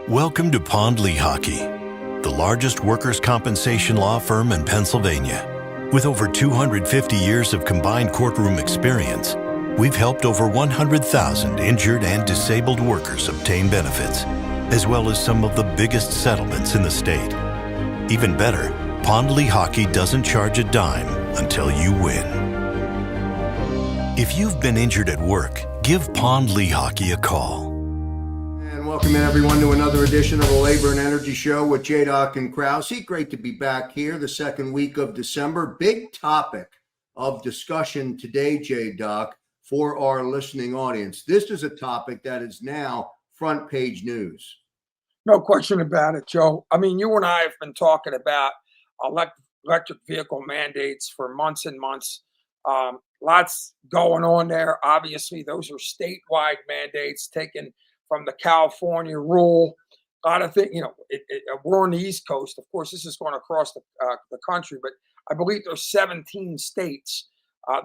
Welcome to Pond Lehocky, the largest workers' compensation law firm in Pennsylvania. With over 250 years of combined courtroom experience, we've helped over 100,000 injured and disabled workers obtain benefits, as well as some of the biggest settlements in the state. Even better, Pond Lehocky doesn't charge a dime until you win. If you've been injured at work, give Pond Lehocky a call. Welcome in everyone to another edition of the Labor and Energy Show with J-Doc and Krausey. Great to be back here the second week of December. Big topic of discussion today, J-Doc, for our listening audience. This is a topic that is now front page news. No question about it, Joe. I mean, you and I have been talking about electric vehicle mandates for months and months. Lots going on there. Obviously, those are statewide mandates taken from the California rule. A lot of things, we're on the East Coast. Of course, this is going across the country, but I believe there's 17 states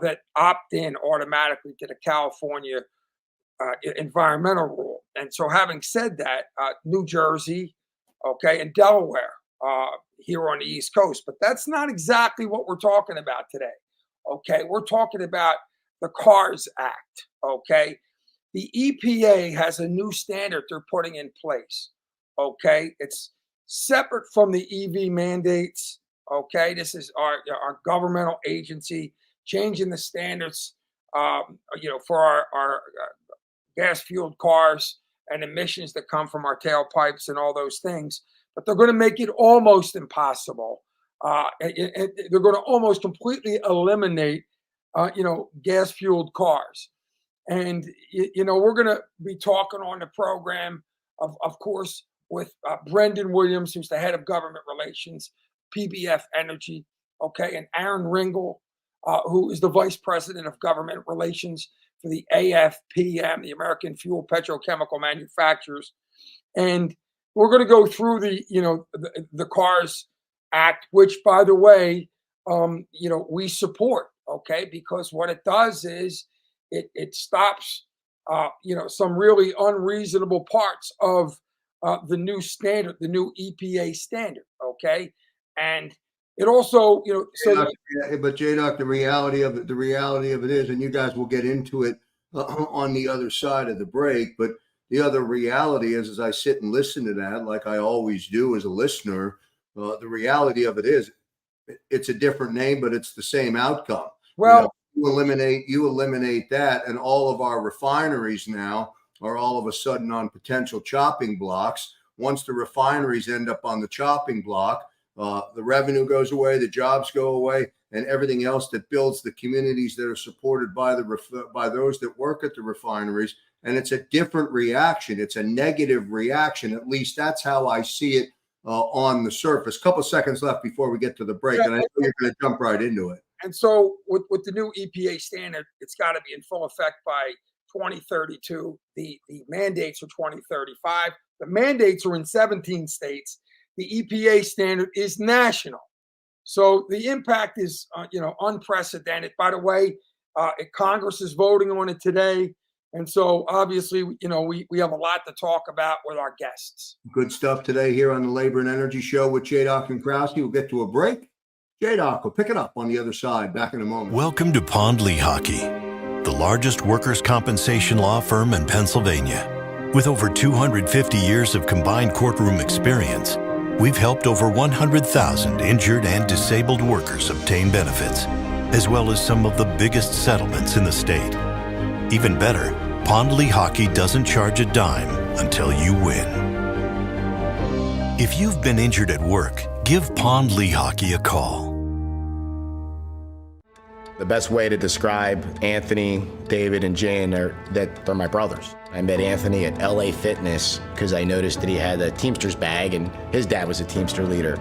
that opt in automatically to the California environmental rule. And so having said that, New Jersey, and Delaware here on the East Coast, but that's not exactly what we're talking about today. We're talking about the CARS Act, The EPA has a new standard they're putting in place, It's separate from the EV mandates, This is our governmental agency changing the standards, for our gas-fueled cars and emissions that come from our tailpipes and all those things. But they're going to make it almost impossible. They're going to almost completely eliminate, gas-fueled cars. And, we're going to be talking on the program, of course, with Brendan Williams, who's the head of government relations, PBF Energy, and Aaron Ringel, who is the vice president of government relations for the AFPM, the American Fuel Petrochemical Manufacturers. And we're going to go through the CARS Act, which, by the way, we support, because what it does is it stops, some really unreasonable parts of the new standard, the new EPA standard, and it also, But J-Doc, the reality of it is, and you guys will get into it on the other side of the break, but the other reality is, as I sit and listen to that, like I always do as a listener, the reality of it is, it's a different name, but it's the same outcome. Well. You eliminate that, and all of our refineries now are all of a sudden on potential chopping blocks. Once the refineries end up on the chopping block, the revenue goes away, the jobs go away, and everything else that builds the communities that are supported by those that work at the refineries. And it's a different reaction. It's a negative reaction. At least that's how I see it on the surface. Couple seconds left before we get to the break, and I know you're going to jump right into it. And so with the new EPA standard, it's got to be in full effect by 2032. The mandates are 2035. The mandates are in 17 states. The EPA standard is national. So the impact is, unprecedented. By the way, Congress is voting on it today. And so obviously, we have a lot to talk about with our guests. Good stuff today here on the Labor and Energy Show with J-Doc and Krausey. We'll get to a break. J-Doc will pick it up on the other side. Back in a moment. Welcome to Pond Lehocky, the largest workers' compensation law firm in Pennsylvania. With over 250 years of combined courtroom experience, we've helped over 100,000 injured and disabled workers obtain benefits, as well as some of the biggest settlements in the state. Even better, Pond Lehocky doesn't charge a dime until you win. If you've been injured at work, give Pond Lehocky a call. The best way to describe Anthony, David, and Jan are that they're my brothers. I met Anthony at LA Fitness because I noticed that he had a Teamster's bag and his dad was a Teamster leader.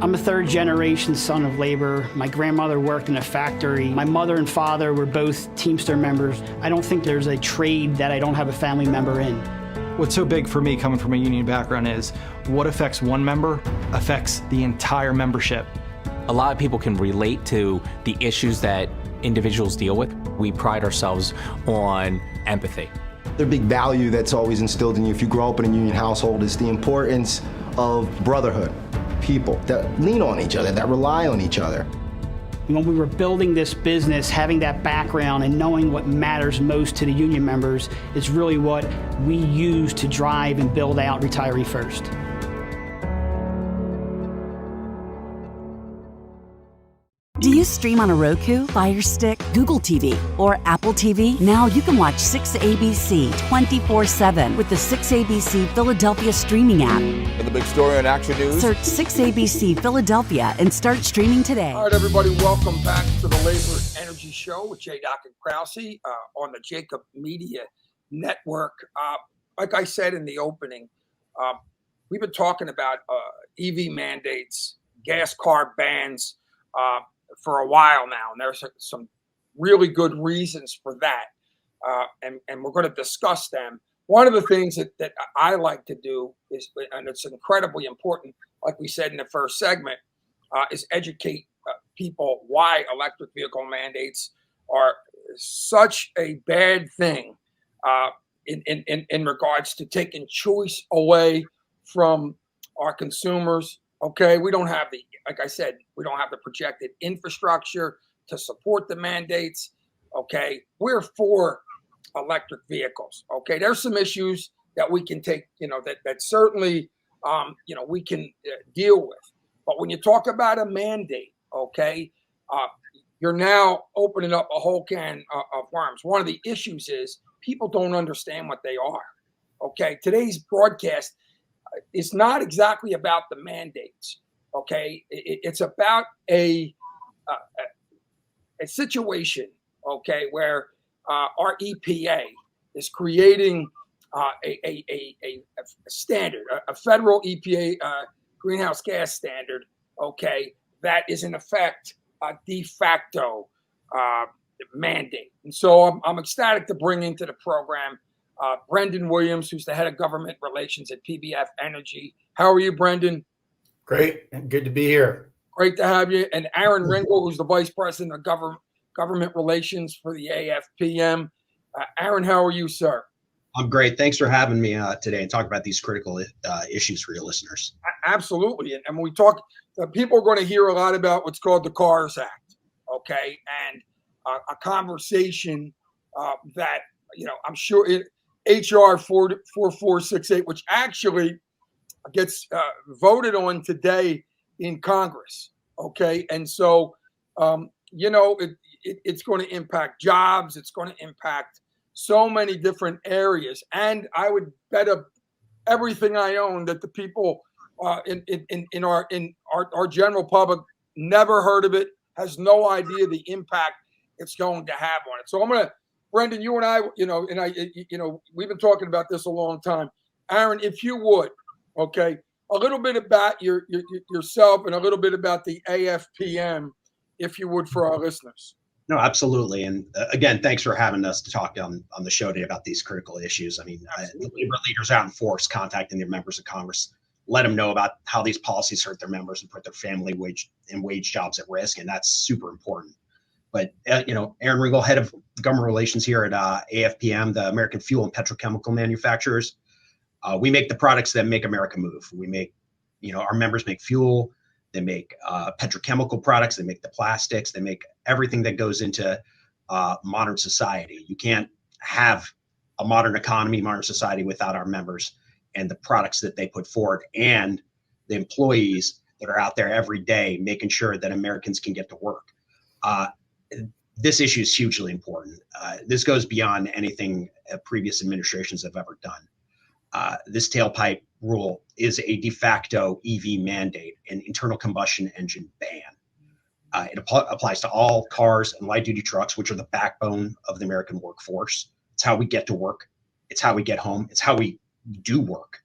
I'm a third generation son of labor. My grandmother worked in a factory. My mother and father were both Teamster members. I don't think there's a trade that I don't have a family member in. What's so big for me coming from a union background is what affects one member affects the entire membership. A lot of people can relate to the issues that individuals deal with. We pride ourselves on empathy. The big value that's always instilled in you if you grow up in a union household is the importance of brotherhood, people that lean on each other, that rely on each other. When we were building this business, having that background and knowing what matters most to the union members is really what we use to drive and build out Retiree First. Do you stream on a Roku, Fire Stick, Google TV, or Apple TV? Now you can watch 6ABC 24/7 with the 6ABC Philadelphia streaming app. And the big story on Action News. Search 6ABC Philadelphia and start streaming today. All right, everybody, welcome back to the Labor and Energy Show with J. Doc and Krausey on the Jacob Media Network. Like I said in the opening, we've been talking about EV mandates, gas car bans, for a while now, and there's some really good reasons for that, and we're going to discuss them. One of the things that I like to do is, and it's incredibly important, like we said in the first segment, is educate people why electric vehicle mandates are such a bad thing in regards to taking choice away from our consumers. Okay, we don't have like I said, we don't have the projected infrastructure to support the mandates. Okay, we're for electric vehicles. Okay, there's some issues that we can take, that certainly, we can deal with. But when you talk about a mandate, okay, you're now opening up a whole can of worms. One of the issues is people don't understand what they are. Okay, today's broadcast is not exactly about the mandates. Okay, it's about a situation, okay, where our EPA is creating a standard, a federal EPA greenhouse gas standard, okay, that is in effect a de facto mandate. And so I'm ecstatic to bring into the program Brendan Williams, who's the head of government relations at PBF Energy. How are you, Brendan? Great. Good to be here. Great to have you. And Aaron Ringel, who's the vice president of government relations for the AFPM. Aaron, how are you, sir? I'm great. Thanks for having me today and talk about these critical issues for your listeners. Absolutely. And when we talk, people are going to hear a lot about what's called the CARS Act, okay, and a conversation that, I'm sure HR 4468, which actually gets voted on today in Congress, okay? And so, it's going to impact jobs. It's going to impact so many different areas. And I would bet everything I own that the people in our general public never heard of it, has no idea the impact it's going to have on it. So I'm going to, Brendan, you and I, we've been talking about this a long time. Aaron, if you would, okay, a little bit about yourself and a little bit about the AFPM, if you would, for our listeners. No, absolutely. And again, thanks for having us to talk on the show today about these critical issues. I mean, the labor leaders out in force contacting their members of Congress, let them know about how these policies hurt their members and put their family wage jobs at risk. And that's super important. But, Aaron Ringel, head of government relations here at AFPM, the American Fuel and Petrochemical Manufacturers. We make the products that make America move. We make, our members make fuel, they make petrochemical products, they make the plastics, they make everything that goes into modern society. You can't have a modern economy, modern society without our members and the products that they put forward and the employees that are out there every day making sure that Americans can get to work. This issue is hugely important. This goes beyond anything previous administrations have ever done. This tailpipe rule is a de facto EV mandate, an internal combustion engine ban. It applies to all cars and light duty trucks, which are the backbone of the American workforce. It's how we get to work. It's how we get home. It's how we do work.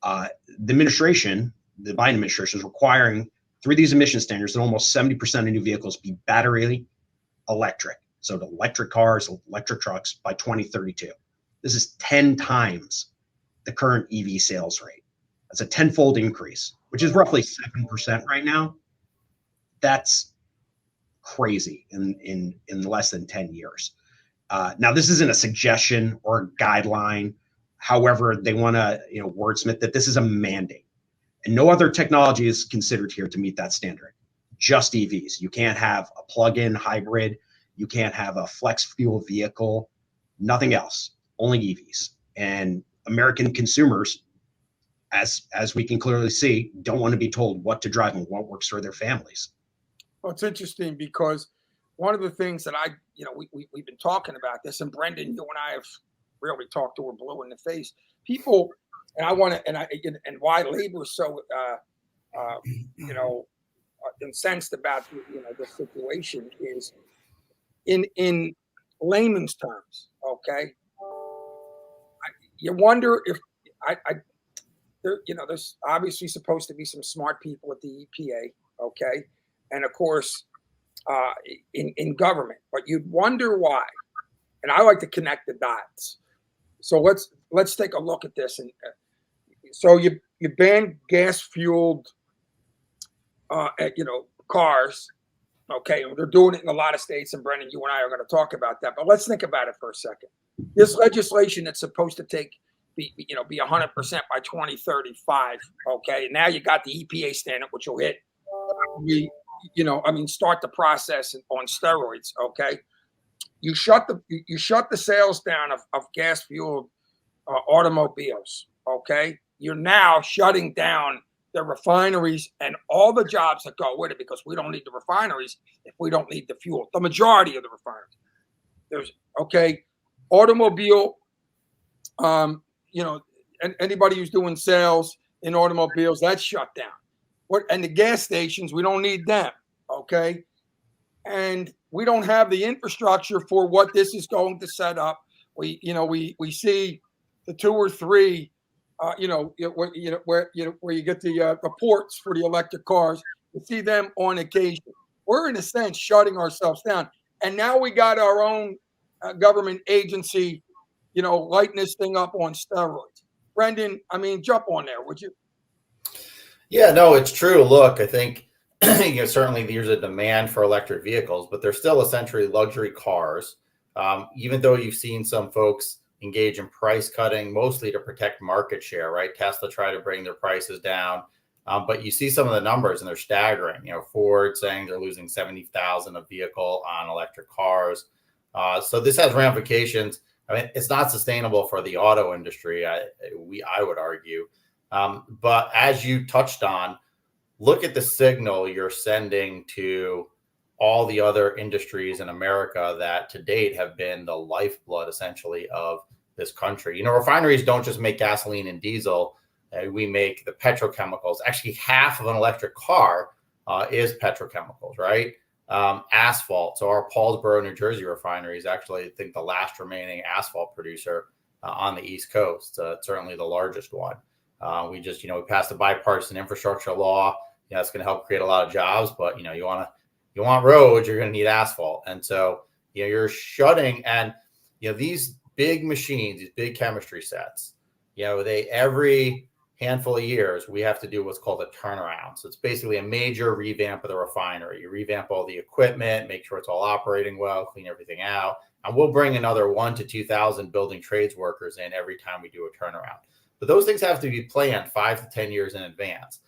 The administration, the Biden administration, is requiring through these emission standards that almost 70% of new vehicles be battery electric. So the electric cars, electric trucks by 2032. This is 10 times the current EV sales rate. That's a 10-fold increase, which is roughly 7% right now. That's crazy in less than 10 years. Now, this isn't a suggestion or a guideline. However, they want to, wordsmith that this is a mandate, and no other technology is considered here to meet that standard. Just EVs. You can't have a plug-in hybrid. You can't have a flex fuel vehicle. Nothing else. Only EVs. And American consumers, as we can clearly see, don't want to be told what to drive and what works for their families. Well, it's interesting because one of the things that we've been talking about this, and Brendan, you and I have really talked to her blue in the face. People, and why labor is so, incensed about the situation is in layman's terms. Okay, you wonder if there's obviously supposed to be some smart people at the EPA. Okay, and of course, in government, but you'd wonder why. And I like to connect the dots. So let's take a look at this. And so you ban gas fueled, cars. Okay, and they're doing it in a lot of states. And Brendan, you and I are going to talk about that. But let's think about it for a second. This legislation that's supposed to be 100% by 2035. Okay, and now you got the EPA standard, which will hit. Start the process on steroids. Okay, you shut the sales down of gas fueled automobiles. Okay, you're now shutting down the refineries and all the jobs that go with it, because we don't need the refineries if we don't need the fuel. The majority of the refineries. There's automobile. Anybody who's doing sales in automobiles, that's shut down. And the gas stations, we don't need them. Okay, and we don't have the infrastructure for what this is going to set up. We see the 2 or 3, where you get the ports for the electric cars. We see them on occasion. We're in a sense shutting ourselves down, and now we got our own government agency, lighting this thing up on steroids. Brendan, jump on there, would you? Yeah, no, it's true. Look, I think certainly there's a demand for electric vehicles, but they're still essentially luxury cars. Even though you've seen some folks engage in price cutting, mostly to protect market share, right? Tesla tried to bring their prices down, but you see some of the numbers and they're staggering. Ford saying they're losing 70,000 a vehicle on electric cars. So this has ramifications. It's not sustainable for the auto industry, I would argue. But as you touched on, look at the signal you're sending to all the other industries in America that to date have been the lifeblood essentially of this country. Refineries don't just make gasoline and diesel. We make the petrochemicals. Actually, half of an electric car is petrochemicals, right? Asphalt. So our Paulsboro, New Jersey refinery is actually, I think, the last remaining asphalt producer on the East Coast, certainly the largest one. We passed a bipartisan infrastructure law. It's going to help create a lot of jobs, but you want roads, you're going to need asphalt. And so, you're shutting, and these big machines, these big chemistry sets, they every handful of years, we have to do what's called a turnaround. So it's basically a major revamp of the refinery. You revamp all the equipment, make sure it's all operating well, clean everything out. And we'll bring another 1,000 to 2,000 building trades workers in every time we do a turnaround. But those things have to be planned 5 to 10 years in advance.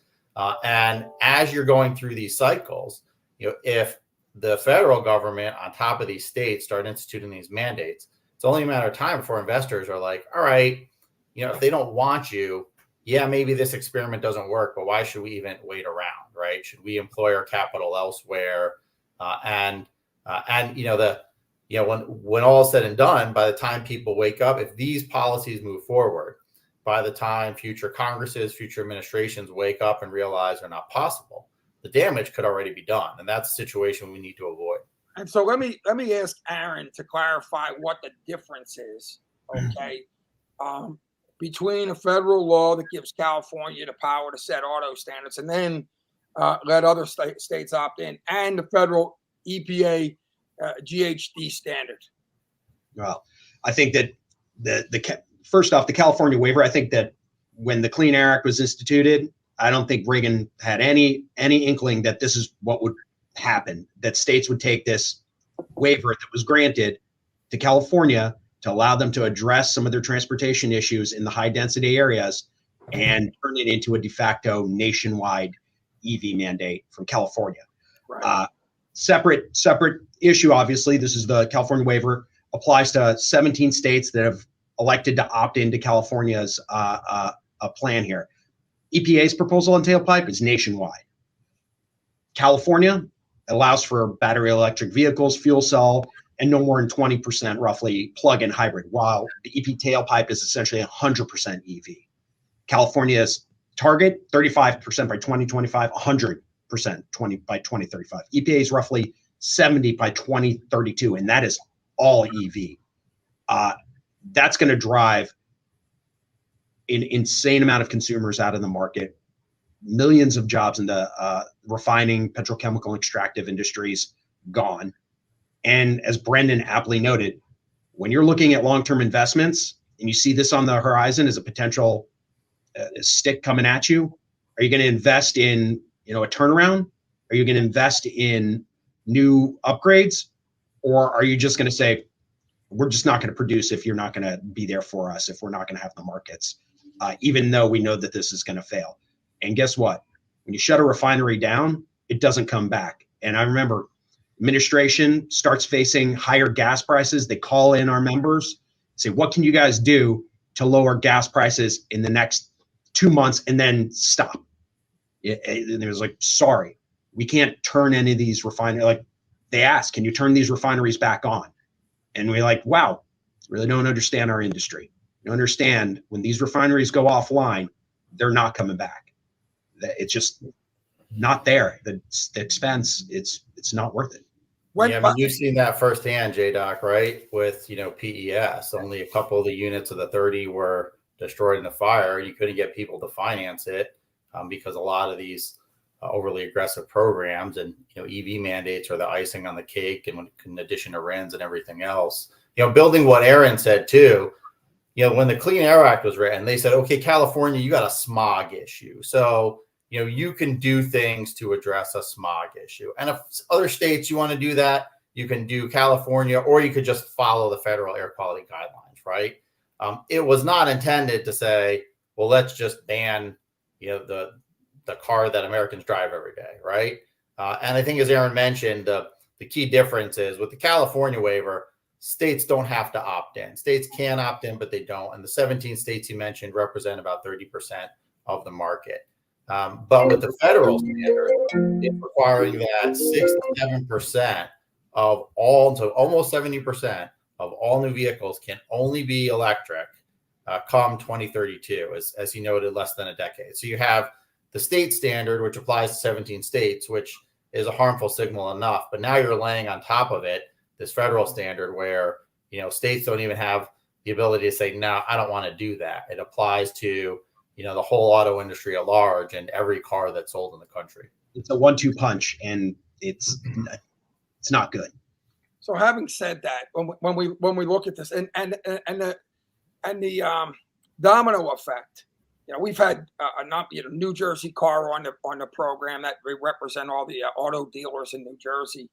And as you're going through these cycles, if the federal government on top of these states start instituting these mandates, it's only a matter of time before investors are like, all right, if they don't want you, yeah, maybe this experiment doesn't work, but why should we even wait around, right? Should we employ our capital elsewhere? When all is said and done, by the time people wake up, if these policies move forward, by the time future Congresses, future administrations wake up and realize they're not possible, the damage could already be done. And that's a situation we need to avoid. And so let me ask Aaron to clarify what the difference is, okay, between a federal law that gives California the power to set auto standards and then let other states opt in, and the federal EPA GHG standard. Well, I think that first off, the California waiver, I think that when the Clean Air Act was instituted, I don't think Reagan had any inkling that this is what would happen, that states would take this waiver that was granted to California to allow them to address some of their transportation issues in the high density areas and turn it into a de facto nationwide EV mandate from California. Right. Separate issue, obviously. This is the California waiver, applies to 17 states that have elected to opt into California's plan here. EPA's proposal on tailpipe is nationwide. California allows for battery electric vehicles, fuel cell, and no more than 20% roughly plug-in hybrid, while the EP tailpipe is essentially 100% EV. California's target, 35% by 2025, 100% by 2035. EPA is roughly 70 by 2032, and that is all EV. That's going to drive an insane amount of consumers out of the market, millions of jobs in the refining, petrochemical, extractive industries gone. And as Brendan aptly noted, when you're looking at long-term investments and you see this on the horizon as a potential stick coming at you, are you going to invest in a turnaround? Are you going to invest in new upgrades? Or are you just going to say, we're just not going to produce if you're not going to be there for us, if we're not going to have the markets, even though we know that this is going to fail? And guess what? When you shut a refinery down, it doesn't come back. And I remember administration starts facing higher gas prices. They call in our members, say, what can you guys do to lower gas prices in the next 2 months, and then stop? And it was like, sorry, we can't turn any of these refineries. Like, they asked, can you turn these refineries back on? And we're like, wow, really don't understand our industry. You understand when these refineries go offline, they're not coming back. It's just not there. The expense, it's not worth it. Yeah, I mean, you've seen that firsthand, J-Doc, right? With, PES, only a couple of the units of the 30 were destroyed in the fire. You couldn't get people to finance it because a lot of these overly aggressive programs and, EV mandates are the icing on the cake, and in addition to RINs and everything else. Building what Aaron said too, when the Clean Air Act was written, they said, okay, California, you got a smog issue. So, you can do things to address a smog issue. And if other states you want to do that, you can do California, or you could just follow the federal air quality guidelines, right? It was not intended to say, well, let's just ban, the car that Americans drive every day, right? And I think, as Aaron mentioned, the key difference is with the California waiver, states don't have to opt in. States can opt in, but they don't. And the 17 states you mentioned represent about 30% of the market. But with the federal standard, it's requiring that 6 to 7% of all, so almost 70% of all new vehicles can only be electric come 2032, as you noted, less than a decade. So you have the state standard, which applies to 17 states, which is a harmful signal enough. But now you're laying on top of it this federal standard where, states don't even have the ability to say, no, I don't want to do that. It applies to the whole auto industry at large and every car that's sold in the country. It's a 1-2 punch, and it's not good. So, having said that, when we look at this and the domino effect, we've had New Jersey Car on the program that we represent all the auto dealers in New Jersey,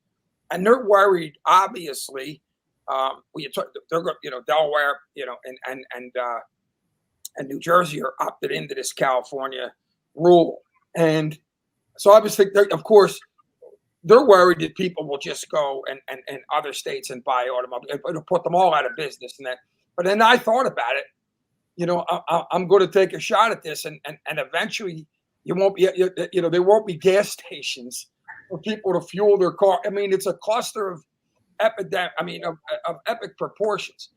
and they're worried. Obviously, they're Delaware, and New Jersey are opted into this California rule. And so obviously, of course, they're worried that people will just go and other states and buy automobiles. It'll put them all out of business. But then I thought about it. I'm going to take a shot at this, and eventually there won't be gas stations for people to fuel their car. I mean, it's a cluster of epic proportions.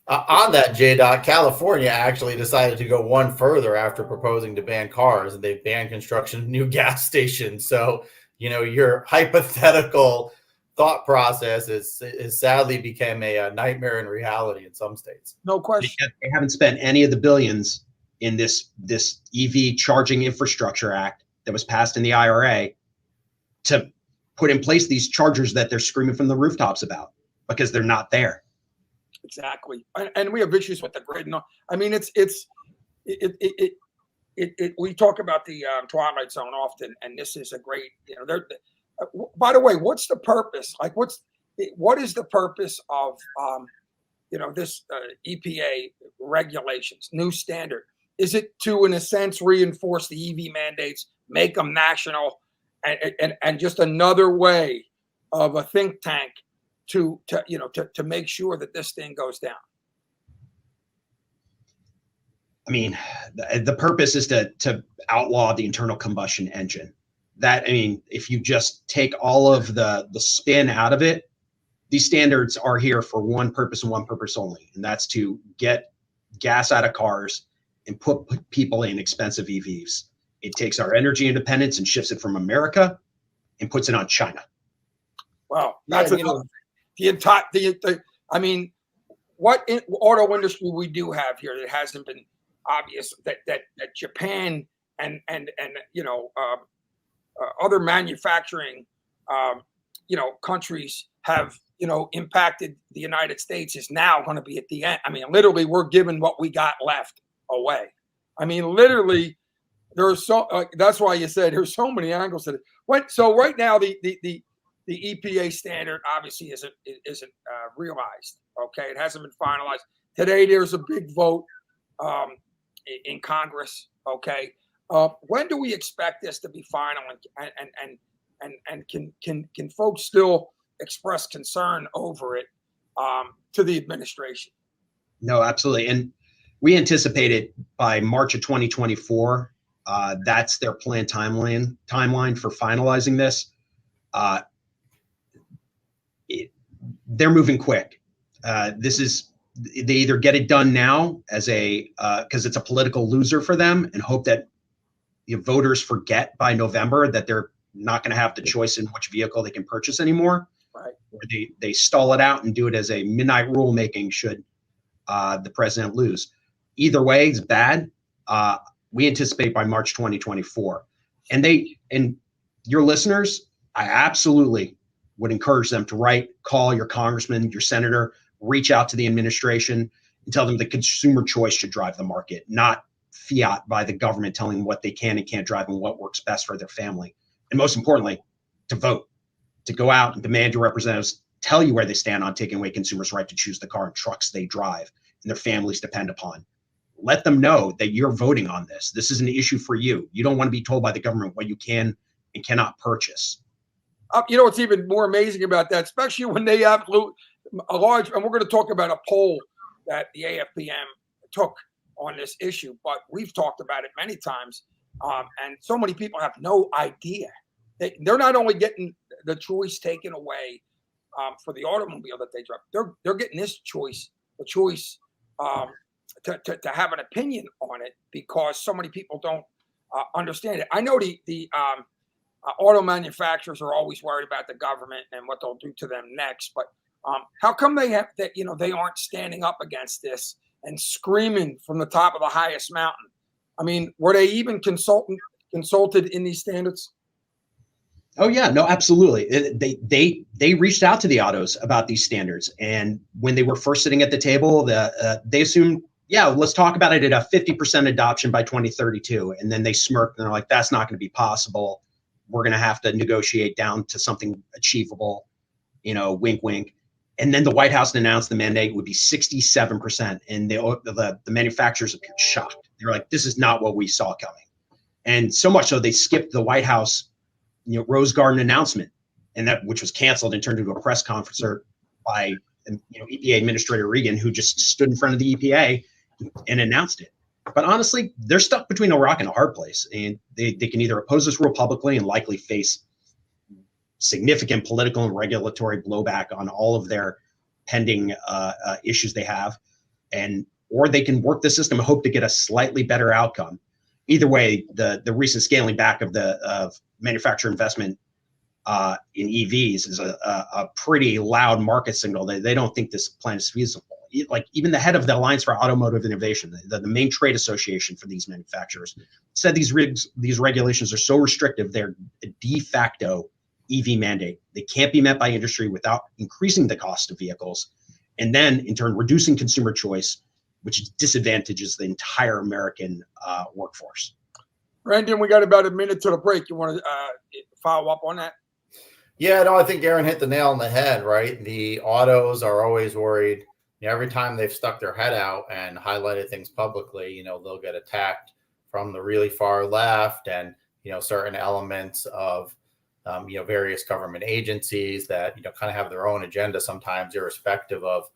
On that, J-Doc, California actually decided to go one further after proposing to ban cars, and they banned construction of new gas stations. So, your hypothetical thought process is sadly became a nightmare in reality in some states. No question. They haven't spent any of the billions in this EV charging infrastructure act that was passed in the IRA to put in place these chargers that they're screaming from the rooftops about, because they're not there. Exactly, and we have issues with the grid. I mean, we talk about the Twilight Zone often, and this is a great. By the way, what's the purpose? Like, what is the purpose of this EPA regulations, new standard? Is it to, in a sense, reinforce the EV mandates, make them national, and just another way of a think tank to make sure that this thing goes down? I mean, the purpose is to outlaw the internal combustion engine. If you just take all of the spin out of it, these standards are here for one purpose and one purpose only, and that's to get gas out of cars and put people in expensive EVs. It takes our energy independence and shifts it from America and puts it on China. Wow, that's what auto industry we do have here that hasn't been obvious that Japan and other manufacturing countries have impacted the United States is now going to be at the end. I mean, literally, we're giving what we got left away. I mean, literally, there's that's why you said there's so many angles to it. So right now, the EPA standard obviously isn't realized. Okay, it hasn't been finalized. Today, there's a big vote in Congress. Okay, when do we expect this to be final? And can folks still express concern over it to the administration? No, absolutely. And we anticipate it by March of 2024. That's their planned timeline for finalizing this. They're moving quick. They either get it done now as because it's a political loser for them, and hope that voters forget by November that they're not going to have the choice in which vehicle they can purchase anymore. Right. Or they stall it out and do it as a midnight rulemaking should the president lose. Either way, it's bad. We anticipate by March 2024. And your listeners, I absolutely would encourage them to call your congressman, your senator, reach out to the administration and tell them the consumer choice should drive the market, not fiat by the government telling them what they can and can't drive and what works best for their family. And most importantly, to vote, to go out and demand your representatives tell you where they stand on taking away consumers' right to choose the car and trucks they drive and their families depend upon. Let them know that you're voting on this. This is an issue for you. You don't want to be told by the government what you can and cannot purchase. What's even more amazing about that, especially when they have a large, and we're going to talk about a poll that the AFPM took on this issue, but we've talked about it many times. And so many people have no idea. They're not only getting the choice taken away for the automobile that they drive, they're getting this choice, the choice to have an opinion on it because so many people don't understand it. I know the auto manufacturers are always worried about the government and what they'll do to them next, but how come they aren't standing up against this and screaming from the top of the highest mountain? I mean, were they even consulted in these standards? Oh yeah, no, absolutely. They reached out to the autos about these standards, and when they were first sitting at the table, they assumed, yeah, let's talk about it at a 50% adoption by 2032, and then they smirked and they're like, that's not going to be possible. We're going to have to negotiate down to something achievable, wink, wink. And then the White House announced the mandate would be 67%, and the manufacturers appeared shocked. They were like, this is not what we saw coming. And so much so they skipped the White House Rose Garden announcement, and which was canceled and turned into a press conference by EPA Administrator Regan, who just stood in front of the EPA and announced it. But honestly, they're stuck between a rock and a hard place, and they can either oppose this rule publicly and likely face significant political and regulatory blowback on all of their pending issues they have, or they can work the system and hope to get a slightly better outcome. Either way, the recent scaling back of manufacturer investment in EVs is a pretty loud market signal that they don't think this plan is feasible. Like even the head of the Alliance for Automotive Innovation, the main trade association for these manufacturers, said these regulations are so restrictive they're a de facto EV mandate. They can't be met by industry without increasing the cost of vehicles, and then in turn reducing consumer choice, which disadvantages the entire American workforce. Brandon, we got about a minute to the break. You want to follow up on that? Yeah, no, I think Aaron hit the nail on the head, right? The autos are always worried. Every time they've stuck their head out and highlighted things publicly, they'll get attacked from the really far left and, certain elements of, various government agencies that, kind of have their own agenda sometimes, irrespective of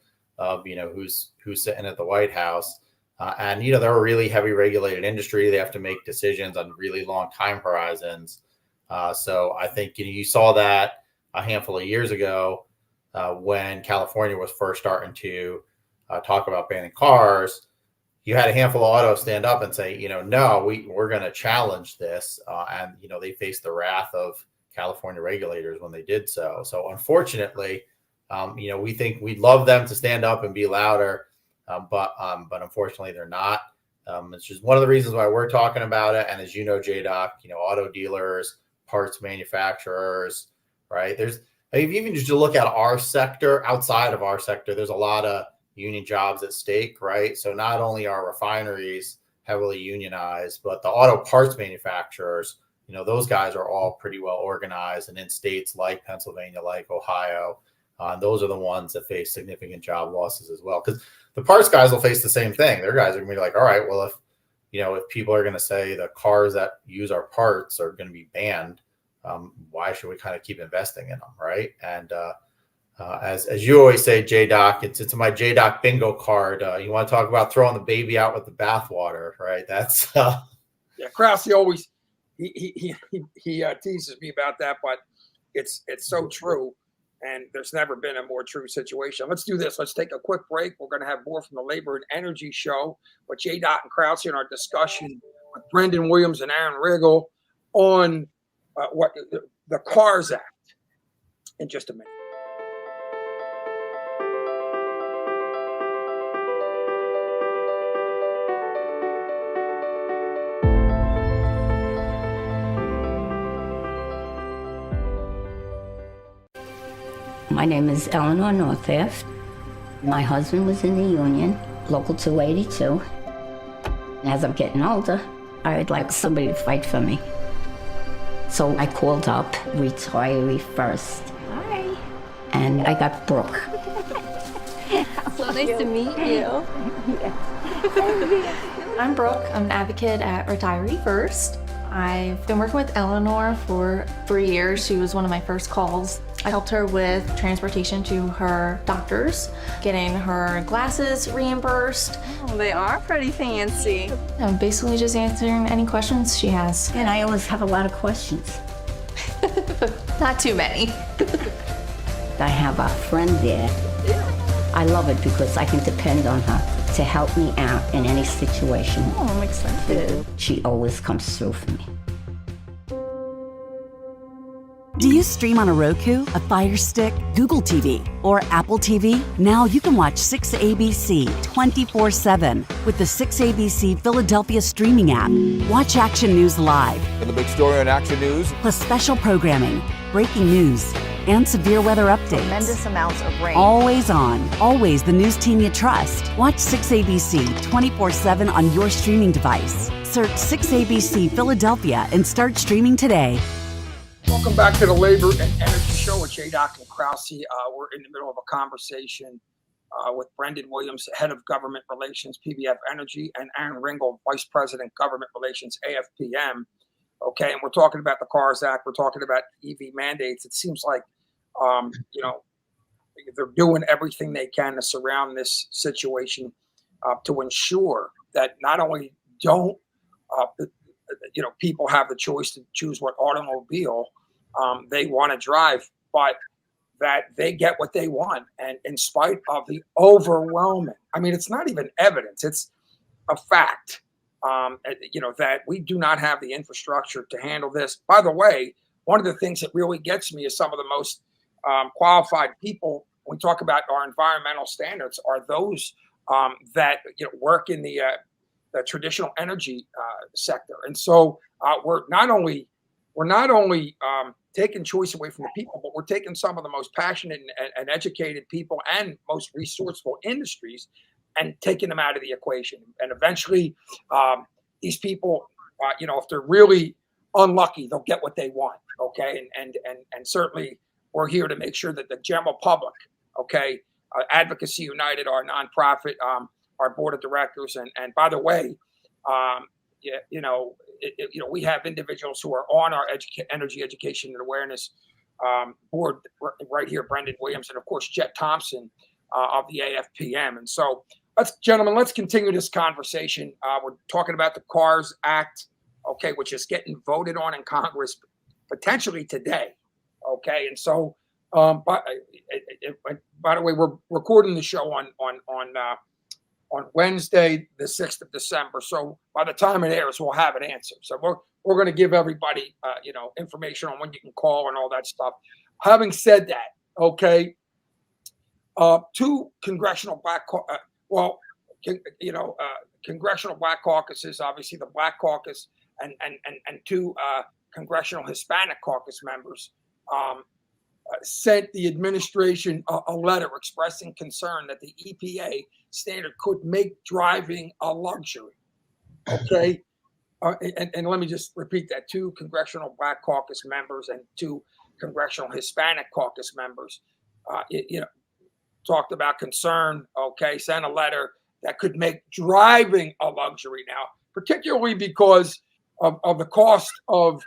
who's sitting at the White House. And they're a really heavy regulated industry. They have to make decisions on really long time horizons. So I think you saw that a handful of years ago when California was first starting to talk about banning cars. You had a handful of autos stand up and say, no, we're going to challenge this. And they faced the wrath of California regulators when they did so. So unfortunately, we think we'd love them to stand up and be louder, but unfortunately they're not. It's just one of the reasons why we're talking about it. And as you know, JDoc, auto dealers, parts manufacturers, right? There's even just to look at our sector, outside of our sector, there's a lot of union jobs at stake, right? So not only are refineries heavily unionized, but the auto parts manufacturers, those guys are all pretty well organized, and in states like Pennsylvania, like Ohio, those are the ones that face significant job losses as well. Because the parts guys will face the same thing. Their guys are going to be like, all right, well, if people are going to say the cars that use our parts are going to be banned, why should we kind of keep investing in them, right? And as you always say, JDoc, it's my JDoc bingo card. You want to talk about throwing the baby out with the bathwater, right? That's yeah. Krausey always he teases me about that, but it's so true. And there's never been a more true situation. Let's do this. Let's take a quick break. We're going to have more from the Labor and Energy Show with JDoc and Krausey in our discussion with Brendan Williams and Aaron Riggle on what the CARS Act in just a minute. My name is Eleanor Northaft. My husband was in the union, Local 282. As I'm getting older, I would like somebody to fight for me. So I called up Retiree First. Hi. And I got Brooke. So nice to meet you. I'm Brooke. I'm an advocate at Retiree First. I've been working with Eleanor for 3 years. She was one of my first calls. I helped her with transportation to her doctors, getting her glasses reimbursed. Oh, they are pretty fancy. I'm basically just answering any questions she has. And I always have a lot of questions. Not too many. I have a friend there. I love it because I can depend on her to help me out in any situation. Oh, I'm excited. She always comes through for me. Do you stream on a Roku, a Fire Stick, Google TV, or Apple TV? Now you can watch 6ABC 24/7 with the 6ABC Philadelphia streaming app. Watch Action News live. And the big story on Action News. Plus special programming, breaking news, and severe weather updates. Tremendous amounts of rain. Always on, always the news team you trust. Watch 6ABC 24/7 on your streaming device. Search 6ABC Philadelphia and start streaming today. Welcome back to the Labor and Energy Show with JDoc and Krausey. We're in the middle of a conversation with Brendan Williams, Head of Government Relations, PBF Energy, and Aaron Ringel, Vice President, Government Relations, AFPM. Okay, and we're talking about the CARS Act. We're talking about EV mandates. It seems like, they're doing everything they can to surround this situation to ensure that not only don't people have the choice to choose what automobile they want to drive, but that they get what they want. And in spite of the overwhelming, it's not even evidence, it's a fact, that we do not have the infrastructure to handle this. By the way, one of the things that really gets me is some of the most qualified people, when we talk about our environmental standards, are those that work in the traditional energy sector. And so we're not only taking choice away from the people, but we're taking some of the most passionate and educated people and most resourceful industries and taking them out of the equation. And eventually these people, if they're really unlucky, they'll get what they want. Okay. And certainly we're here to make sure that the general public, okay, Advocacy United, our nonprofit, our board of directors, and by the way, we have individuals who are on our energy education and awareness board right here, Brendan Williams, and of course Jet Thompson of the AFPM. And so, let's continue this conversation. We're talking about the CARS Act, okay, which is getting voted on in Congress potentially today, okay. And so, by the way, we're recording the show on Wednesday, the 6th of December. So by the time it airs, we'll have an answer. So we're going to give everybody, information on when you can call and all that stuff. Having said that, okay, two congressional congressional black caucuses, obviously the Black Caucus and two congressional Hispanic caucus members sent the administration a letter expressing concern that the EPA standard could make driving a luxury. Okay. And let me just repeat that. Two congressional Black Caucus members and two congressional Hispanic caucus members, talked about concern, okay, sent a letter that could make driving a luxury now, particularly because of the cost of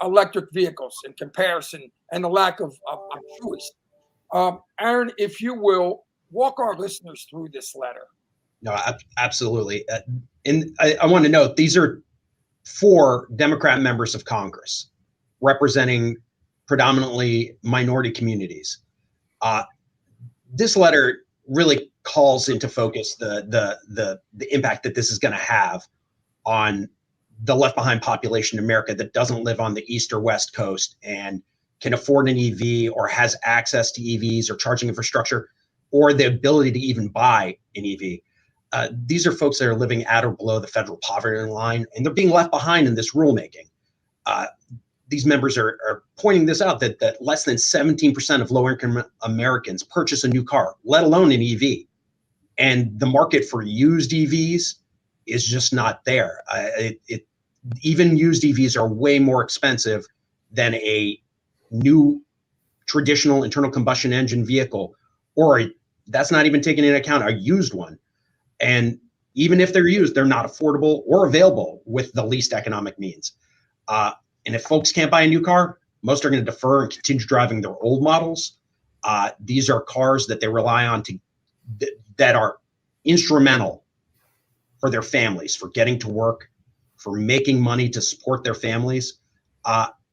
electric vehicles in comparison and the lack of choice. Aaron, if you will, walk our listeners through this letter. No, absolutely. And I want to note, these are 4 Democrat members of Congress representing predominantly minority communities. This letter really calls into focus the impact that this is going to have on the left behind population in America that doesn't live on the East or West Coast and can afford an EV or has access to EVs or charging infrastructure or the ability to even buy an EV. These are folks that are living at or below the federal poverty line, and they're being left behind in this rulemaking. These members are pointing this out, that less than 17% of low-income Americans purchase a new car, let alone an EV. And the market for used EVs is just not there. Even used EVs are way more expensive than a new traditional internal combustion engine vehicle, or that's not even taking into account a used one. And even if they're used, they're not affordable or available with the least economic means. And if folks can't buy a new car, most are going to defer and continue driving their old models. These are cars that they rely on that are instrumental for their families, for getting to work, for making money to support their families.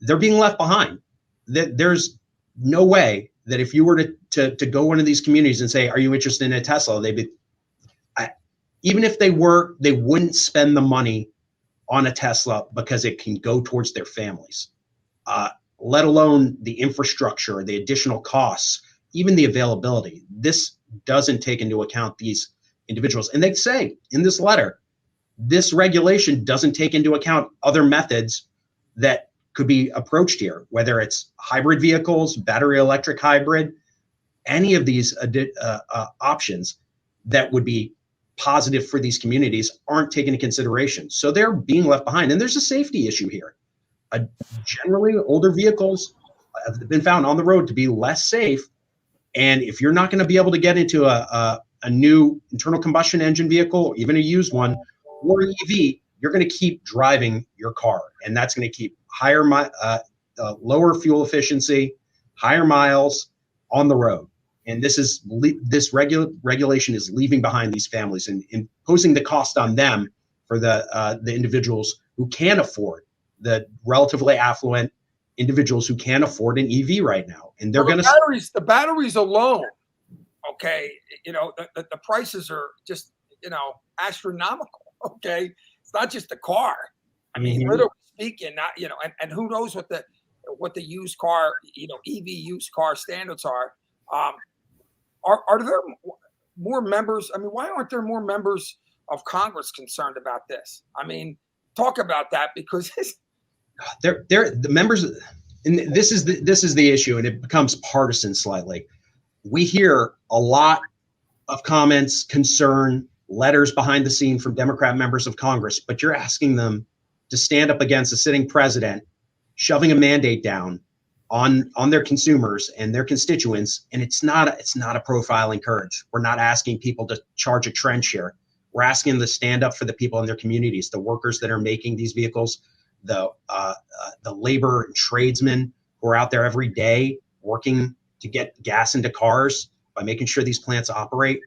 They're being left behind. There's no way that if you were to go one of these communities and say, are you interested in a Tesla? Even if they were, they wouldn't spend the money on a Tesla because it can go towards their families, let alone the infrastructure, the additional costs, even the availability. This doesn't take into account these individuals. And they say in this letter, this regulation doesn't take into account other methods that could be approached here, whether it's hybrid vehicles, battery electric hybrid, any of these options that would be positive for these communities aren't taken into consideration. So they're being left behind. And there's a safety issue here. Generally, older vehicles have been found on the road to be less safe. And if you're not going to be able to get into a new internal combustion engine vehicle, or even a used one, or an EV, you're going to keep driving your car. And that's going to keep lower fuel efficiency, higher miles on the road. And this regulation is leaving behind these families and imposing the cost on them for the individuals who can afford, the relatively affluent individuals who can't afford an EV right now. And they're going to the batteries alone. Okay, the prices are just astronomical. Okay, it's not just the car. I mean, literally speaking, not and who knows what the used car EV used car standards are. Are there more members? I mean, why aren't there more members of Congress concerned about this? I mean, talk about that, because they're the members, and this is the issue, and it becomes partisan slightly. We hear a lot of comments, concern, letters behind the scene from Democrat members of Congress, but you're asking them to stand up against a sitting president, shoving a mandate down on their consumers and their constituents, and it's not a profiling courage. We're not asking people to charge a trench here. We're asking them to stand up for the people in their communities, the workers that are making these vehicles, the labor and tradesmen who are out there every day working to get gas into cars by making sure these plants operate.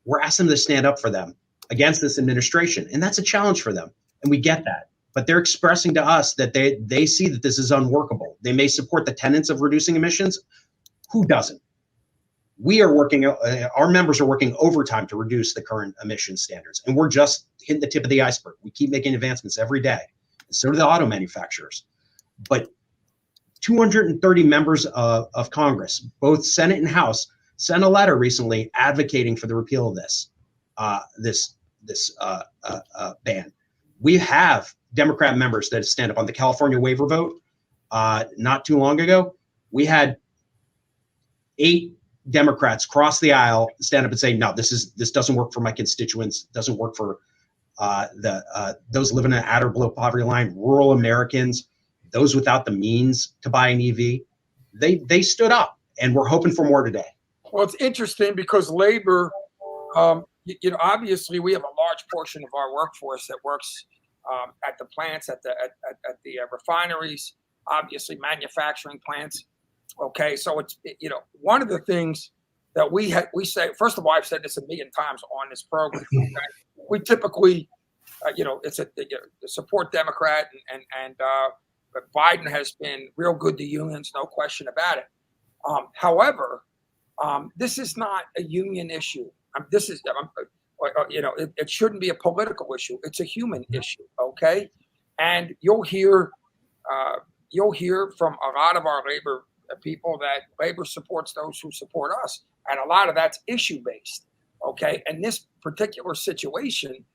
We're asking them to stand up for them against this administration, and that's a challenge for them, and we get that. But they're expressing to us that they see that this is unworkable. They may support the tenets of reducing emissions. Who doesn't? We are working, our members are working overtime to reduce the current emission standards, and we're just hitting the tip of the iceberg. We keep making advancements every day, and so do the auto manufacturers. But 230 members of Congress, both Senate and House, sent a letter recently advocating for the repeal of this ban. We have Democrat members that stand up on the California waiver vote. Not too long ago, we had 8 Democrats cross the aisle, stand up and say, no, this doesn't work for my constituents, doesn't work for those living in the outer below poverty line, rural Americans, those without the means to buy an EV. They stood up, and we're hoping for more today. Well, it's interesting because labor, obviously we have a large portion of our workforce that works at the plants, at the refineries, obviously manufacturing plants. Okay, so it's one of the things that we say. First of all, I've said this a million times on this program. Okay? We typically, it's a support Democrat, and but Biden has been real good to unions, no question about it. However, this is not a union issue. It shouldn't be a political issue. It's a human issue, okay? And you'll hear from a lot of our labor people that labor supports those who support us, and a lot of that's issue-based, okay? And this particular situation,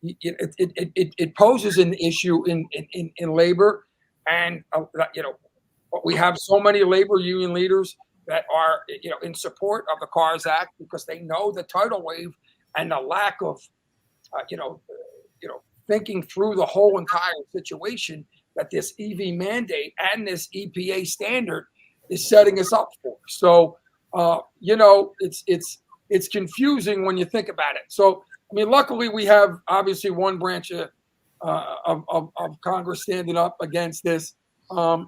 it poses an issue in labor, and we have so many labor union leaders that are in support of the CARS Act because they know the tidal wave and the lack of thinking through the whole entire situation that this EV mandate and this EPA standard is setting us up for. So it's confusing when you think about it. So I mean, luckily we have obviously one branch of Congress standing up against this. I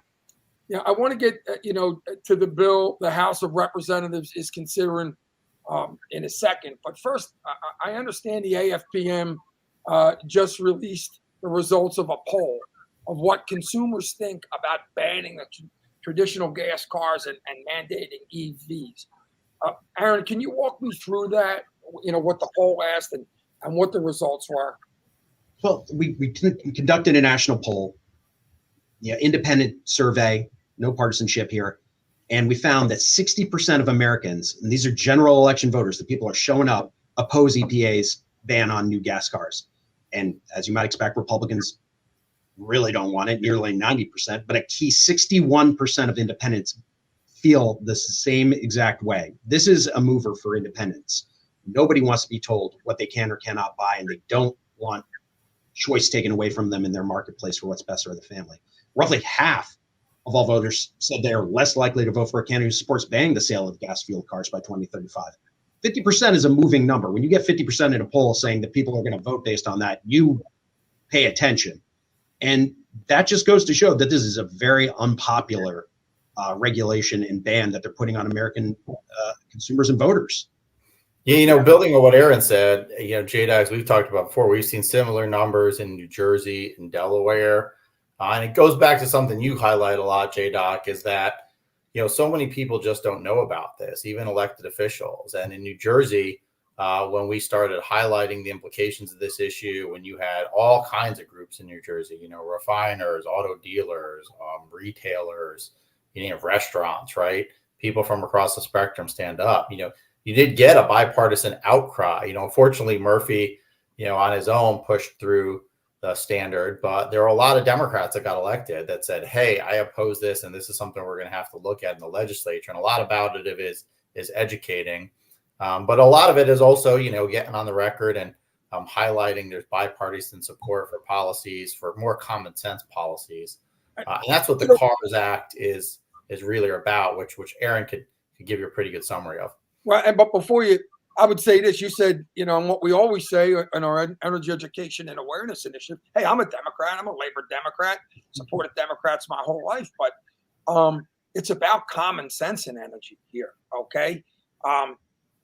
want to get to the bill the House of Representatives is considering in a second. But first, I understand the AFPM just released the results of a poll of what consumers think about banning the traditional gas cars and mandating EVs. Aaron, can you walk me through that? What the poll asked and what the results were. Well, we conducted a national poll, independent survey, no partisanship here. And we found that 60% of Americans, and these are general election voters, the people are showing up, oppose EPA's ban on new gas cars. And as you might expect, Republicans really don't want it, nearly 90%, but a key 61% of independents feel the same exact way. This is a mover for independents. Nobody wants to be told what they can or cannot buy, and they don't want choice taken away from them in their marketplace for what's best for the family. Roughly half of all voters said they are less likely to vote for a candidate who supports banning the sale of gas-fueled cars by 2035. 50% is a moving number. When you get 50% in a poll saying that people are going to vote based on that, you pay attention. And that just goes to show that this is a very unpopular regulation and ban that they're putting on American consumers and voters. Yeah, building on what Aaron said, JDAX, we've talked about before, we've seen similar numbers in New Jersey and Delaware. And it goes back to something you highlight a lot, JDoc, is that, so many people just don't know about this, even elected officials. And in New Jersey, when we started highlighting the implications of this issue, when you had all kinds of groups in New Jersey, refiners, auto dealers, retailers, restaurants, right? People from across the spectrum stand up. You did get a bipartisan outcry. Unfortunately, Murphy, on his own pushed through the standard, but there were a lot of Democrats that got elected that said, hey, I oppose this, and this is something we're going to have to look at in the legislature. And a lot about it is educating. But a lot of it is also, getting on the record and highlighting there's bipartisan support for policies, for more common sense policies. And that's what the CARS Act is really about, which Aaron could give you a pretty good summary of. Well, but before I would say this. You said, and what we always say in our Energy Education and Awareness Initiative, hey, I'm a Democrat. I'm a Labor Democrat, supported Democrats my whole life. But it's about common sense in energy here, okay?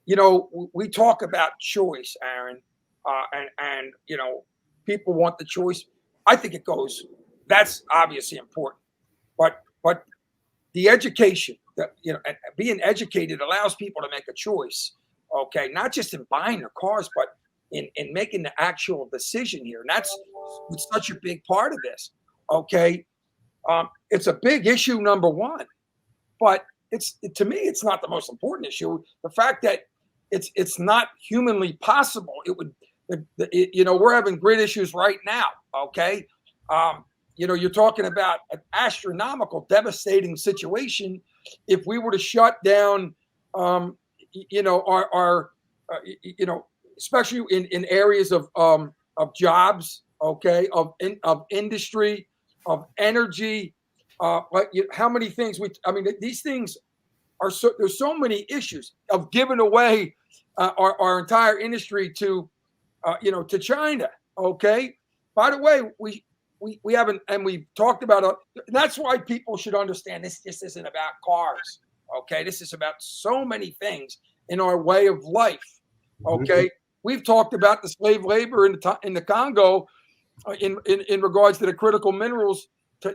We talk about choice, Aaron, and people want the choice. I think that's obviously important. But the education, being educated allows people to make a choice, okay? Not just in buying the cars, but in making the actual decision here. And that's such a big part of this, okay? It's a big issue, number one, but to me, it's not the most important issue. The fact that it's not humanly possible. We're having grid issues right now, okay? You're talking about an astronomical, devastating situation if we were to shut down, our especially in areas of jobs, okay, of industry, of energy. How many things these things are there's so many issues of giving away our entire industry to China. Okay. By the way, we haven't, and we've talked about that's why people should understand this just isn't about cars. Okay. This is about so many things in our way of life. Okay. Mm-hmm. We've talked about the slave labor in the Congo in regards to the critical minerals for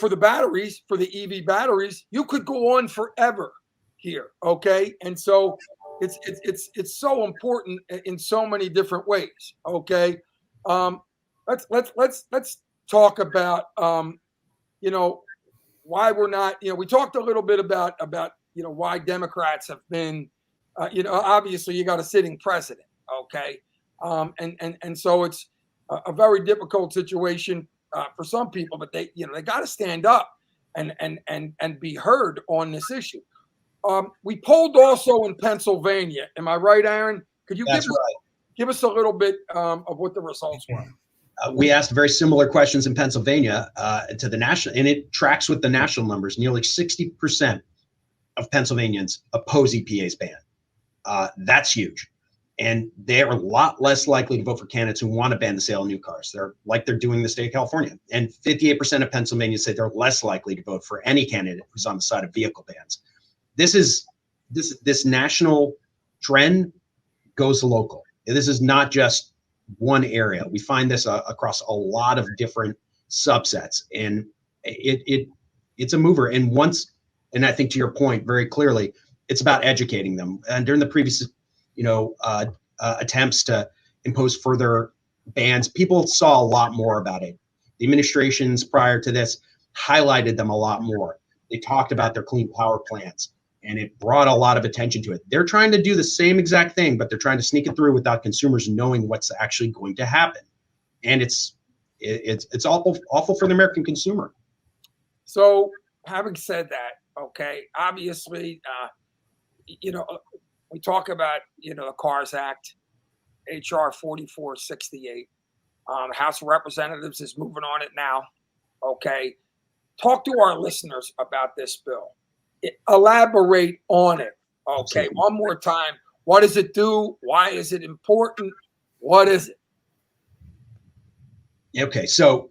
the batteries, for the EV batteries. You could go on forever here. Okay. And so it's so important in so many different ways. Okay. Let's talk about, why we're not, we talked a little bit about, why Democrats have been, obviously you got a sitting president. Okay. And so it's a very difficult situation for some people, but they got to stand up and be heard on this issue. We polled also in Pennsylvania. Am I right, Aaron? Could you give us a little bit of what the results were? We asked very similar questions in Pennsylvania to the national, and it tracks with the national numbers. Nearly 60% of Pennsylvanians oppose EPA's ban. That's huge. And they are a lot less likely to vote for candidates who want to ban the sale of new cars. They're doing in the state of California. And 58% of Pennsylvanians say they're less likely to vote for any candidate who's on the side of vehicle bans. This national trend goes local. This is not just one area. We find this across a lot of different subsets, and it's a mover. And I think to your point very clearly, it's about educating them. And during the previous, attempts to impose further bans, people saw a lot more about it. The administrations prior to this highlighted them a lot more. They talked about their clean power plants, and it brought a lot of attention to it. They're trying to do the same exact thing, but they're trying to sneak it through without consumers knowing what's actually going to happen. And it's awful for the American consumer. So having said that, okay, obviously, we talk about, the CARS Act, HR 4468. House of Representatives is moving on it now. Okay. Talk to our listeners about this bill. Elaborate on it. Okay. Absolutely. One more time. What does it do? Why is it important? What is it? Okay. So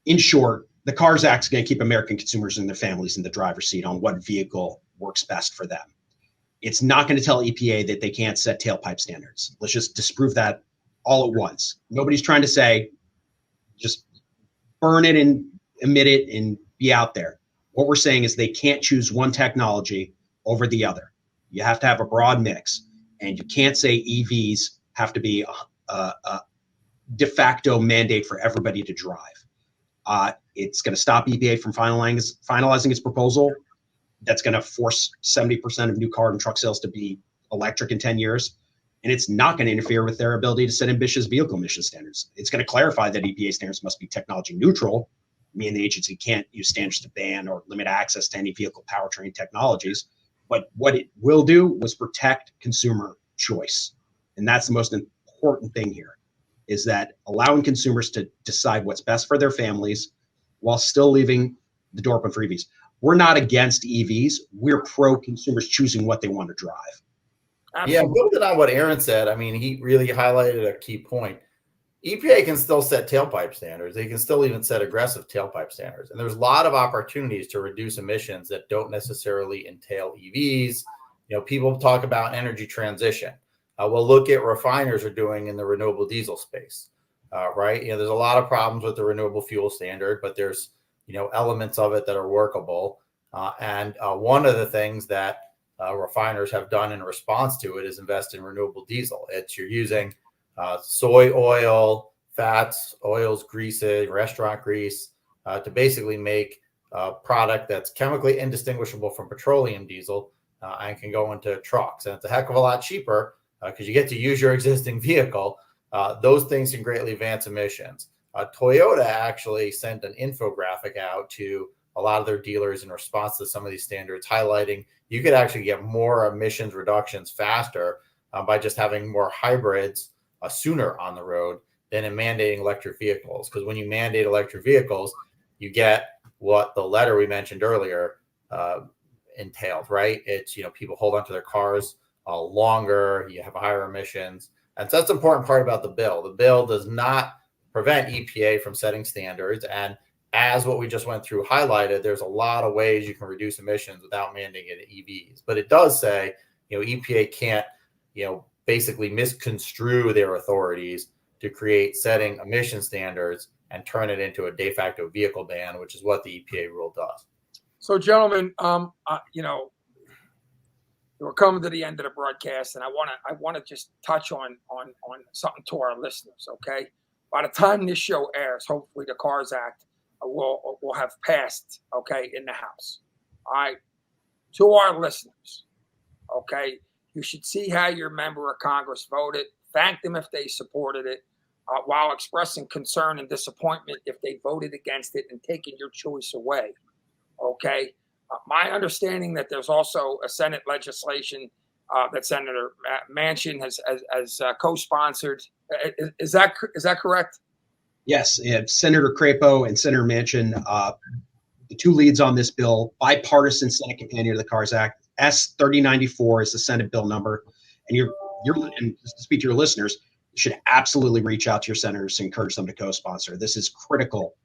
in short, the CARS Act is going to keep American consumers and their families in the driver's seat on what vehicle works best for them. It's not going to tell EPA that they can't set tailpipe standards. Let's just disprove that all at once. Nobody's trying to say, just burn it and emit it and be out there. What we're saying is they can't choose one technology over the other. You have to have a broad mix, and you can't say EVs have to be a de facto mandate for everybody to drive. It's going to stop EPA from finalizing its proposal. That's going to force 70% of new car and truck sales to be electric in 10 years. And it's not going to interfere with their ability to set ambitious vehicle emission standards. It's going to clarify that EPA standards must be technology neutral, meaning the agency can't use standards to ban or limit access to any vehicle powertrain technologies. But what it will do was protect consumer choice. And that's the most important thing here, is that allowing consumers to decide what's best for their families while still leaving the door open for EVs. We're not against EVs. We're pro consumers choosing what they want to drive. Yeah, building on what Aaron said, I mean, he really highlighted a key point. EPA can still set tailpipe standards. They can still even set aggressive tailpipe standards. And there's a lot of opportunities to reduce emissions that don't necessarily entail EVs. You know, people talk about energy transition. Well, look at what refiners are doing in the renewable diesel space, right? You know, there's a lot of problems with the renewable fuel standard, but there's, you know, elements of it that are workable. And one of the things that refiners have done in response to it is invest in renewable diesel. You're using soy oil, fats, oils, greases, restaurant grease to basically make a product that's chemically indistinguishable from petroleum diesel and can go into trucks. And it's a heck of a lot cheaper because you get to use your existing vehicle. Those things can greatly advance emissions. Toyota actually sent an infographic out to a lot of their dealers in response to some of these standards, highlighting you could actually get more emissions reductions faster by just having more hybrids sooner on the road than in mandating electric vehicles. Because when you mandate electric vehicles, you get what the letter we mentioned earlier entailed, right? It's, you know, people hold onto their cars longer, you have higher emissions. And so that's an important part about the bill. The bill does not prevent EPA from setting standards. And as what we just went through highlighted, there's a lot of ways you can reduce emissions without mandating EVs. But it does say, you know, EPA can't, you know, basically misconstrue their authorities to create setting emission standards and turn it into a de facto vehicle ban, which is what the EPA rule does. So, gentlemen, you know, we're coming to the end of the broadcast, and I want to just touch on something to our listeners. Okay, by the time this show airs, hopefully the CARS Act will have passed. Okay, in the House. All right, to our listeners. Okay, you should see how your member of Congress voted. Thank them if they supported it, while expressing concern and disappointment if they voted against it and taking your choice away. Okay. My understanding that there's also a Senate legislation that Senator Manchin has co-sponsored. Is that correct? Yes, Senator Crapo and Senator Manchin, the two leads on this bill, bipartisan Senate companion to the CARS Act. S3094 is the Senate bill number, and and to speak to your listeners, you should absolutely reach out to your senators to encourage them to co-sponsor. This is critical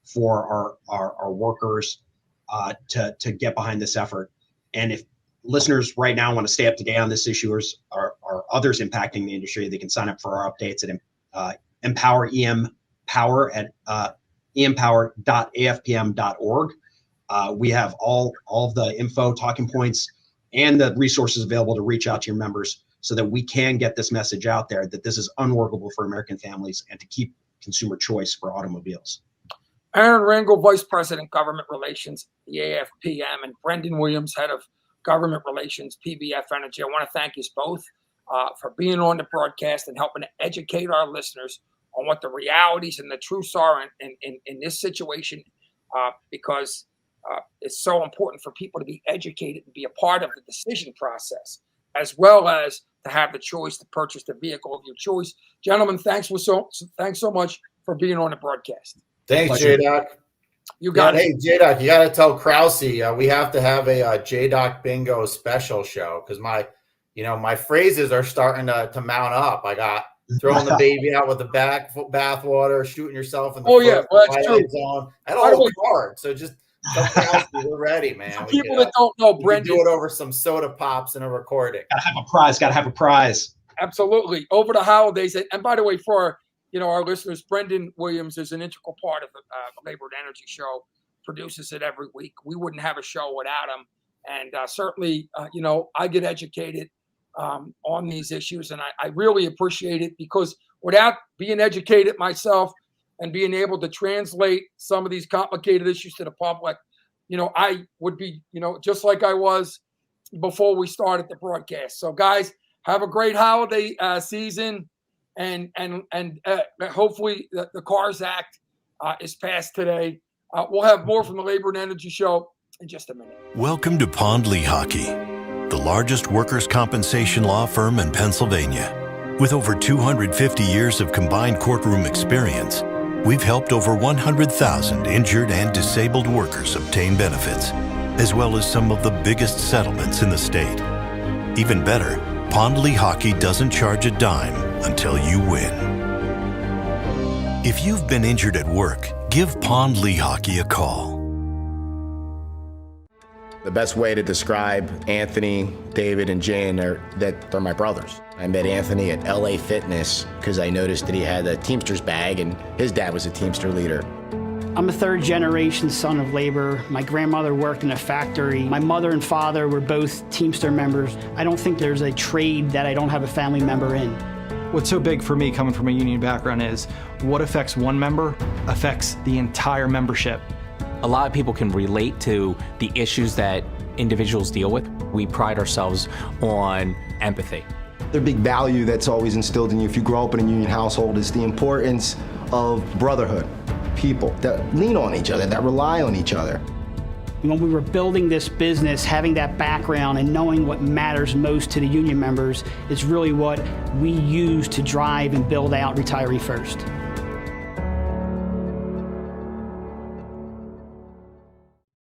for our workers to get behind this effort. And if listeners right now want to stay up to date on this issue or others impacting the industry, they can sign up for our updates at Empower Power at empower.afpm.org. We have all of the info, talking points, and the resources available to reach out to your members so that we can get this message out there that this is unworkable for American families and to keep consumer choice for automobiles. Aaron Rangel, Vice President, Government Relations, the AFPM, and Brendan Williams, Head of Government Relations, PBF Energy. I want to thank you both for being on the broadcast and helping to educate our listeners on what the realities and the truths are in this situation, because it's so important for people to be educated and be a part of the decision process, as well as to have the choice to purchase the vehicle of your choice. Gentlemen, thanks so much for being on the broadcast. Thanks, J-Doc. You got it. Hey, J-Doc, you got to tell Krausey we have to have a J-Doc bingo special show because my phrases are starting to mount up. I got throwing the baby out with the bath water, shooting yourself in the twilight zone. And all hard. So just tell Krausey we're ready, man. For people that don't know, Brendan, do it over some soda pops and a recording. Gotta have a prize. Absolutely. Over the holidays. And by the way, for our listeners, Brendan Williams is an integral part of the Labor and Energy Show, produces it every week. We wouldn't have a show without him. And certainly, I get educated on these issues, and I really appreciate it because without being educated myself and being able to translate some of these complicated issues to the public, I would be, just like I was before we started the broadcast. So, guys, have a great holiday season. And hopefully the CARS Act is passed today. We'll have more from the Labor and Energy Show in just a minute. Welcome to Pond Lehocky, the largest workers' compensation law firm in Pennsylvania. With over 250 years of combined courtroom experience, we've helped over 100,000 injured and disabled workers obtain benefits, as well as some of the biggest settlements in the state. Even better, Pond Lehocky doesn't charge a dime until you win. If you've been injured at work, give Pond Lehocky a call. The best way to describe Anthony, David, and Jan are that they're my brothers. I met Anthony at LA Fitness because I noticed that he had a Teamster's bag and his dad was a Teamster leader. I'm a third-generation son of labor. My grandmother worked in a factory. My mother and father were both Teamster members. I don't think there's a trade that I don't have a family member in. What's so big for me coming from a union background is what affects one member affects the entire membership. A lot of people can relate to the issues that individuals deal with. We pride ourselves on empathy. The big value that's always instilled in you if you grow up in a union household is the importance of brotherhood. People that lean on each other, that rely on each other. When we were building this business, having that background and knowing what matters most to the union members is really what we use to drive and build out Retiree First.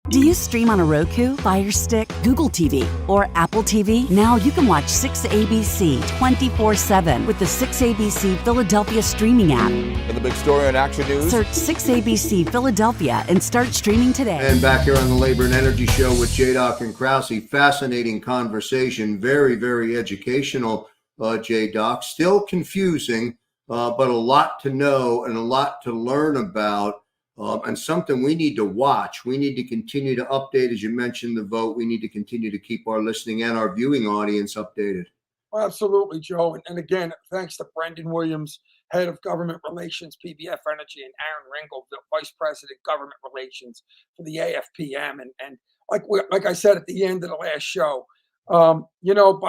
Do you stream on a Roku, Fire Stick, Google TV, or Apple TV? Now you can watch 6ABC 24/7 with the 6ABC Philadelphia streaming app. For the big story on Action News, Search 6ABC Philadelphia and start streaming today. And back here on the Labor and Energy Show with J-Doc and Krausey. Fascinating conversation. Very, very educational, J-Doc. Still confusing, but a lot to know and a lot to learn about. And something we need to watch. We need to continue to update, as you mentioned, the vote. We need to continue to keep our listening and our viewing audience updated. Well, absolutely, Joe. And again, thanks to Brendan Williams, Head of Government Relations, PBF Energy, and Aaron Ringel, the Vice President, Government Relations for the AFPM. And like I said at the end of the last show, by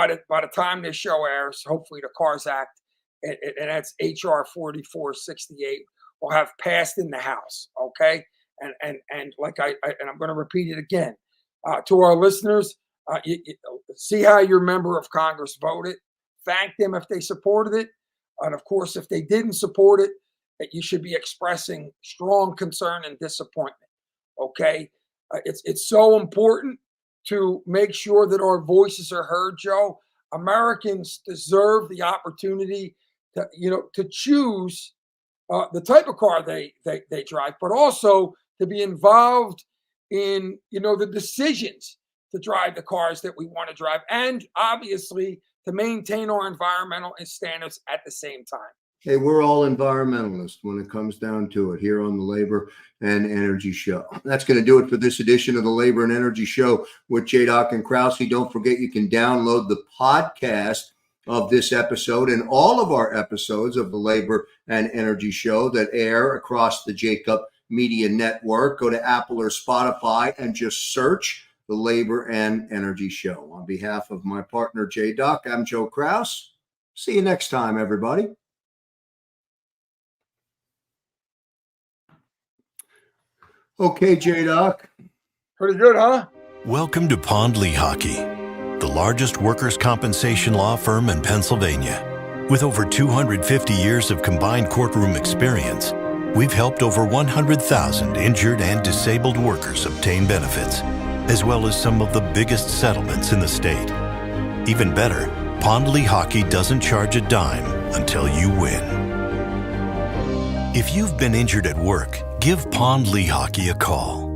the time this show airs, hopefully the CARS Act, and that's HR 4468, will have passed in the House, okay? And I'm going to repeat it again to our listeners. You see how your member of Congress voted. Thank them if they supported it, and of course, if they didn't support it, that you should be expressing strong concern and disappointment. Okay, it's so important to make sure that our voices are heard, Joe. Americans deserve the opportunity to choose the type of car they drive, but also to be involved in, the decisions to drive the cars that we want to drive, and obviously to maintain our environmental standards at the same time. Hey, we're all environmentalists when it comes down to it here on the Labor and Energy Show. That's going to do it for this edition of the Labor and Energy Show with J-Doc and Krausey. Don't forget you can download the podcast of this episode and all of our episodes of the Labor and Energy Show that air across the Jacob Media Network. Go to Apple or Spotify and just search the Labor and Energy Show. On behalf of my partner, J-Doc, I'm Joe Kraus. See you next time, everybody. Okay, J-Doc. Pretty good, huh? Welcome to Pond Lehocky, the largest workers' compensation law firm in Pennsylvania. With over 250 years of combined courtroom experience, we've helped over 100,000 injured and disabled workers obtain benefits, as well as some of the biggest settlements in the state. Even better, Pond Lehocky doesn't charge a dime until you win. If you've been injured at work, give Pond Lehocky a call.